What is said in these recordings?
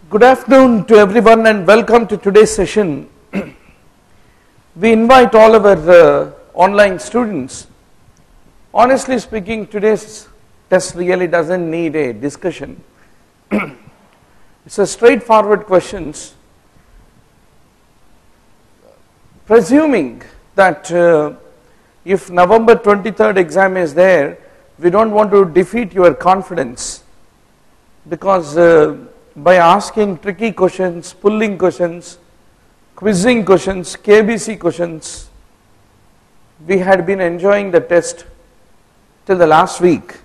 Good afternoon to everyone and welcome to today's session. We invite all of our online students. Honestly speaking, today's test really doesn't need a discussion. It's a straightforward questions. Presuming that if November 23rd exam is there, we don't want to defeat your confidence because by asking tricky questions, pulling questions, quizzing questions, KBC questions, we had been enjoying the test till the last week.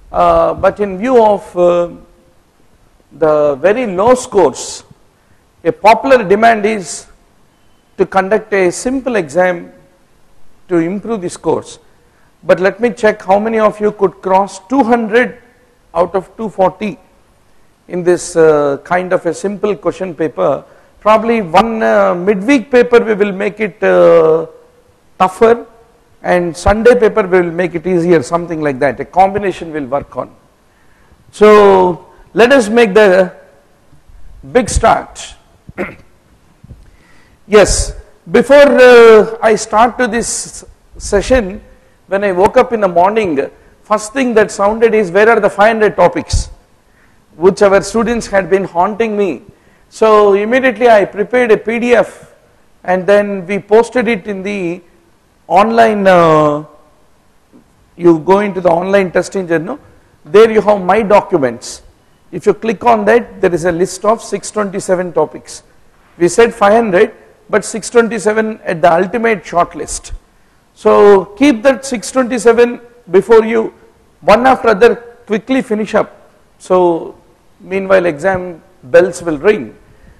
But in view of the very low scores, a popular demand is to conduct a simple exam to improve the scores. But let me check how many of you could cross 200 out of 240 in this kind of a simple question paper. Probably one midweek paper we will make it tougher, and Sunday paper we will make it easier, something like that. A combination will work on. So let us make the big start. Yes, before I start to this session, when I woke up in the morning, first thing that sounded is, where are the 500 topics which our students had been haunting me. So immediately I prepared a PDF and then we posted it in the online, you go into the online test engine, no? There you have my documents. If you click on that, there is a list of 627 topics. We said 500, but 627 at the ultimate short list. So keep that 627 before you, one after other, quickly finish up. So meanwhile exam bells will ring.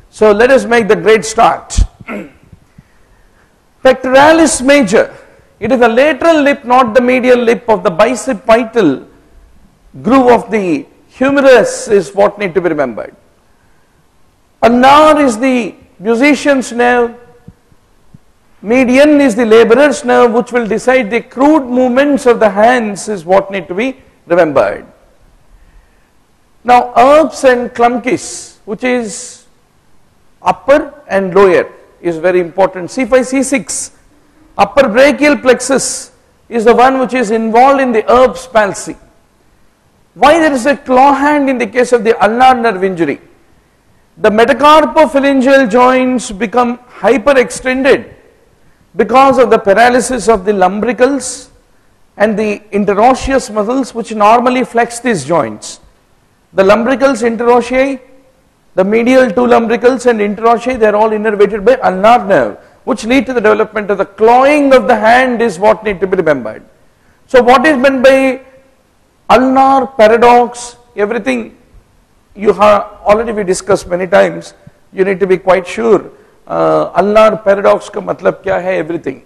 So let us make the great start. Pectoralis major. It is the lateral lip, not the medial lip of the bicipital groove of the humerus is what need to be remembered. Ulnar is the musician's nerve. Median is the laborer's nerve, which will decide the crude movements of the hands is what need to be remembered. Now Erbs and Klumpkis, which is upper and lower, is very important. C5, C6, upper brachial plexus is the one which is involved in the Erbs palsy. Why there is a claw hand in the case of the ulnar nerve injury? The metacarpophalangeal joints become hyperextended because of the paralysis of the lumbricals and the interosseous muscles which normally flex these joints. The lumbricals, interossei, the medial two lumbricals and interossei, they are all innervated by ulnar nerve, which lead to the development of the clawing of the hand is what need to be remembered. So what is meant by ulnar paradox? Everything you have already we discussed many times. You need to be quite sure. Ulnar paradox ka matlab kya hai, everything.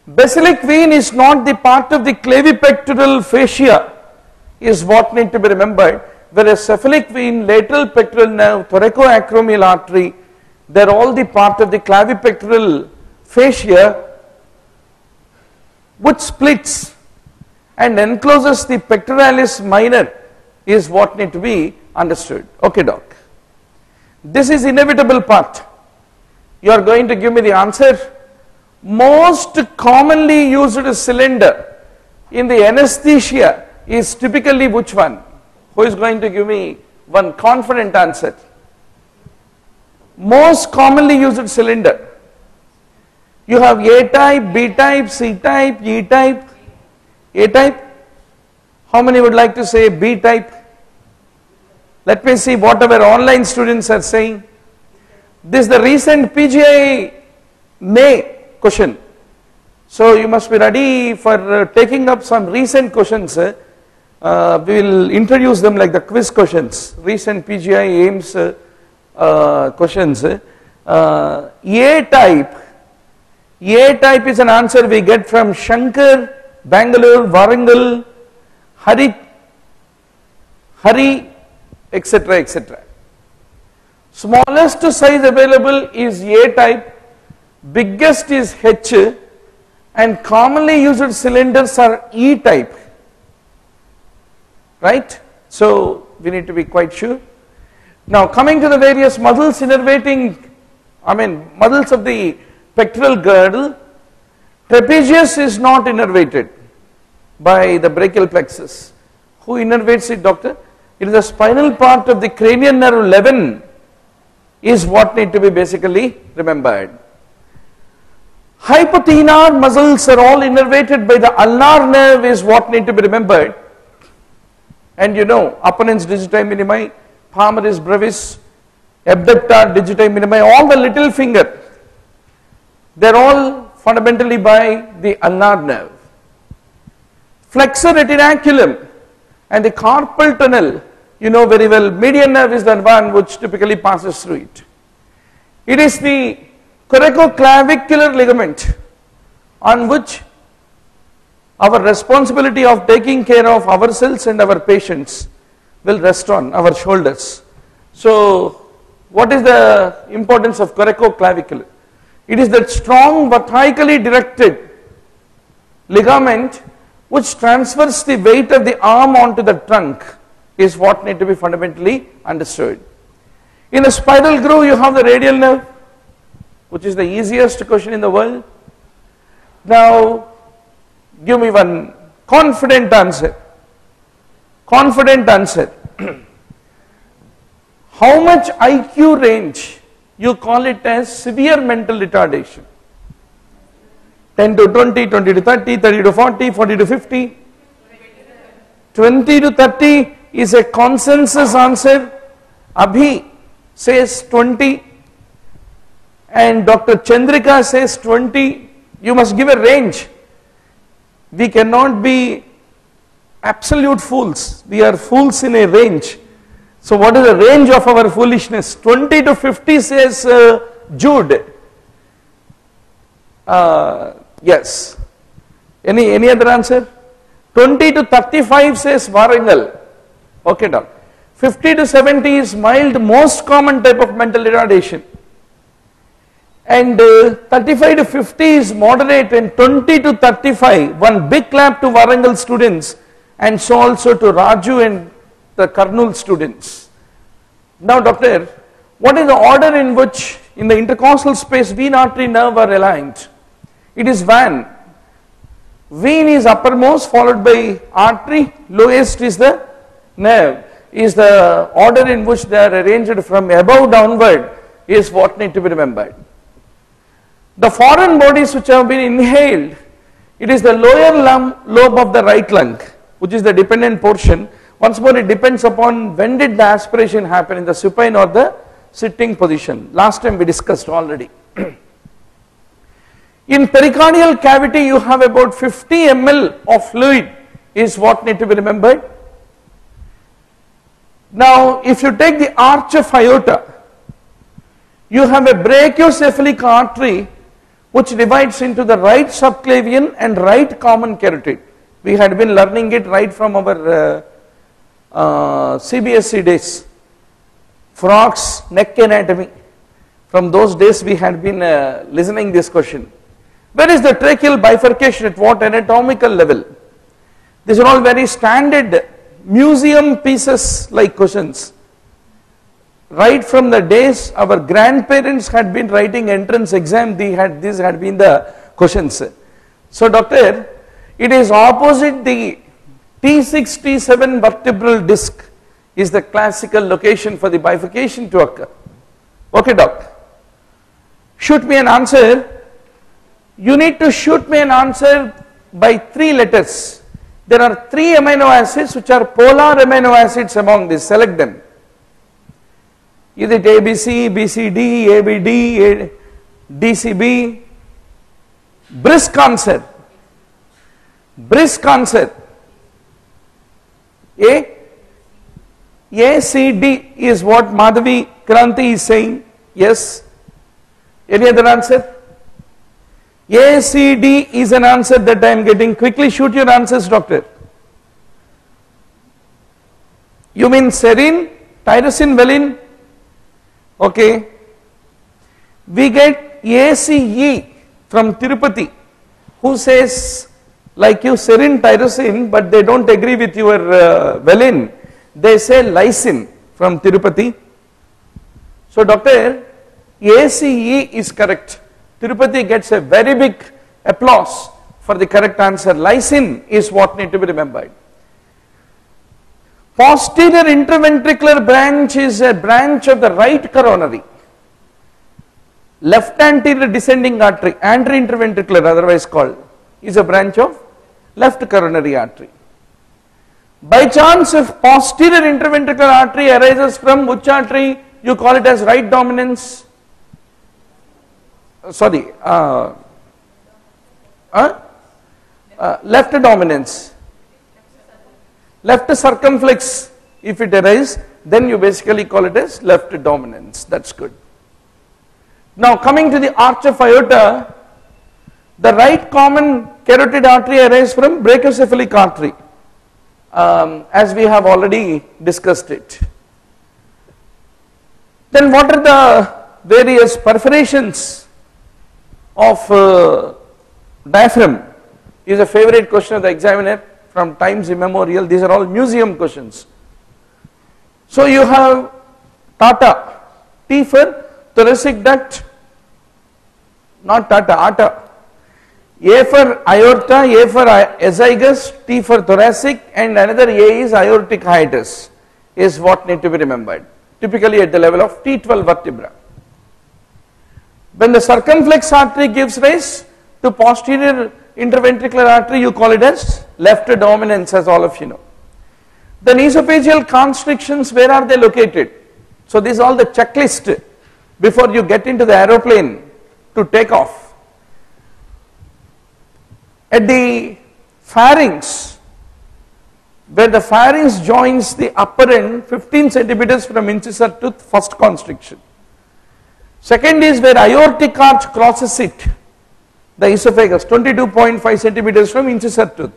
Basilic vein is not the part of the clavipectoral fascia is what need to be remembered, whereas cephalic vein, lateral pectoral nerve, thoracoacromial artery, they are all the part of the clavipectoral fascia which splits and encloses the pectoralis minor is what need to be understood. Okay, doc. This is inevitable part. You are going to give me the answer. Most commonly used cylinder in the anesthesia is typically which one? Who is going to give me one confident answer? Most commonly used cylinder. You have A type, B type, C type, E type, A type. How many would like to say B type? Let me see what our online students are saying. This is the recent PGI May question. So you must be ready for taking up some recent questions. We will introduce them like the quiz questions, recent PGI AIMS questions. A type is an answer we get from Shankar, Bangalore, Warangal, Hari, etc., etc. Smallest size available is A type, biggest is H, and commonly used cylinders are E type. Right? So we need to be quite sure. Now coming to the various muscles innervating, muscles of the pectoral girdle, trapezius is not innervated by the brachial plexus. Who innervates it, doctor? It is the spinal part of the cranial nerve 11 is what need to be basically remembered. Hypothenar muscles are all innervated by the ulnar nerve is what need to be remembered. And you know, apponens digiti minimi, palmaris brevis, abductor digiti minimi, all the little finger, they are all fundamentally by the ulnar nerve. Flexor retinaculum and the carpal tunnel, you know very well, median nerve is the one which typically passes through it. It is the corticoclavicular ligament on which our responsibility of taking care of ourselves and our patients will rest on our shoulders. So what is the importance of corticoclavicular? It is that strong vertically directed ligament which transfers the weight of the arm onto the trunk is what need to be fundamentally understood. In the spinal groove you have the radial nerve, which is the easiest question in the world. Now give me one confident answer. Confident answer. How much IQ range you call it as severe mental retardation? 10 to 20, 20 to 30, 30 to 40, 40 to 50. 20 to 30 is a consensus answer. Abhi says 20 and Dr. Chandrika says 20. You must give a range. We cannot be absolute fools. We are fools in a range. So what is the range of our foolishness? 20 to 50 says Jude. Yes. Any other answer? 20 to 35 says Varangal. Okay, doc. 50 to 70 is mild, most common type of mental retardation. And 35 to 50 is moderate, and 20 to 35, one big clap to Varangal students and so also to Raju and the Karnool students. Now doctor, what is the order in which in the intercostal space vein, artery, nerve are aligned? It is van. Vein is uppermost followed by artery, lowest is the nerve. Is the order in which they are arranged from above downward is what need to be remembered. The foreign bodies which have been inhaled, it is the lower lobe of the right lung which is the dependent portion. Once more it depends upon when did the aspiration happen, in the supine or the sitting position. Last time we discussed already. In pericardial cavity you have about 50 ml of fluid is what need to be remembered. Now if you take the arch of aorta, you have a brachiocephalic artery which divides into the right subclavian and right common carotid. We had been learning it right from our CBSE days. Frog's neck anatomy. From those days we had been listening this question. Where is the tracheal bifurcation, at what anatomical level? These are all very standard museum pieces like questions. Right from the days our grandparents had been writing entrance exam, these had been the questions. So doctor, it is opposite the T6, T7 vertebral disc is the classical location for the bifurcation to occur. Okay doc, shoot me an answer. You need to shoot me an answer by 3 letters. There are 3 amino acids which are polar amino acids among these, select them. Is it ABC, BCD, ABD, DCB? Brisk answer. Brisk answer. ACD is what Madhavi Kranti is saying. Yes. Any other answer? ACD is an answer that I am getting. Quickly shoot your answers, doctor. You mean serine, tyrosine, valine? Okay. We get ACE from Tirupati, who says like you serine, tyrosine, but they don't agree with your valine. They say lysine from Tirupati. So Dr. ACE is correct. Tirupati gets a very big applause for the correct answer. Lysine is what need to be remembered. Posterior interventricular branch is a branch of the right coronary. Left anterior descending artery, antereinterventricular otherwise called, is a branch of left coronary artery. By chance, if posterior interventricular artery arises from which artery, you call it as right dominance. Left dominance. Left circumflex, if it arises, then you basically call it as left dominance. That's good. Now coming to the arch of aorta, the right common carotid artery arises from brachiocephalic artery, as we have already discussed it. Then what are the various perforations of diaphragm is a favorite question of the examiner from times immemorial. These are all museum questions. So you have Tata, T for thoracic duct, not Tata, Atta. A for aorta, A for azygos, T for thoracic, and another A is aortic hiatus is what need to be remembered, typically at the level of T12 vertebra. When the circumflex artery gives rise to posterior interventricular artery, you call it as left dominance, as all of you know. Then esophageal constrictions, where are they located? So this is all the checklist before you get into the aeroplane to take off. At the pharynx, where the pharynx joins the upper end 15 centimeters from incisor tooth, first constriction. Second is where aortic arch crosses it, the esophagus, 22.5 centimeters from incisor tooth.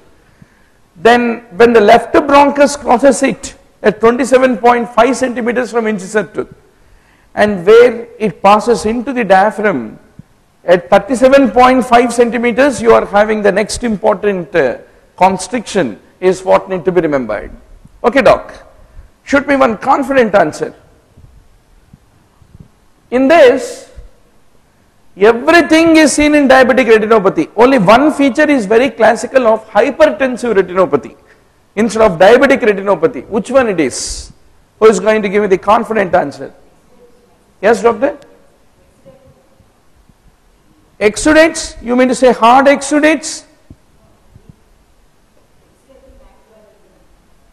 Then when the left bronchus crosses it at 27.5 centimeters from incisor tooth, and where it passes into the diaphragm at 37.5 centimeters, you are having the next important constriction is what need to be remembered. Okay, doc, should be one confident answer. In this, everything is seen in diabetic retinopathy. Only one feature is very classical of hypertensive retinopathy instead of diabetic retinopathy. Which one it is? Who is going to give me the confident answer? Yes, doctor? Exudates? You mean to say hard exudates?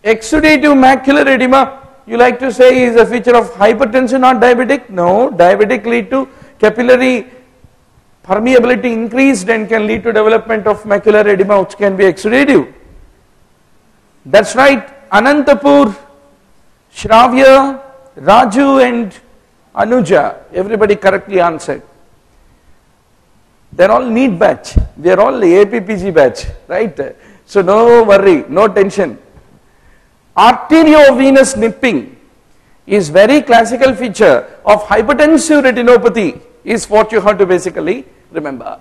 Exudative macular edema, you like to say is a feature of hypertension, not diabetic? No, diabetic lead to capillary permeability increased and can lead to development of macular edema, which can be exudative. That's right. Anantapur, Shravya, Raju and Anuja, everybody correctly answered. They are all neat batch. We are all APPG batch, right? So no worry, no tension. Arteriovenous nipping is very classical feature of hypertensive retinopathy is what you have to basically remember.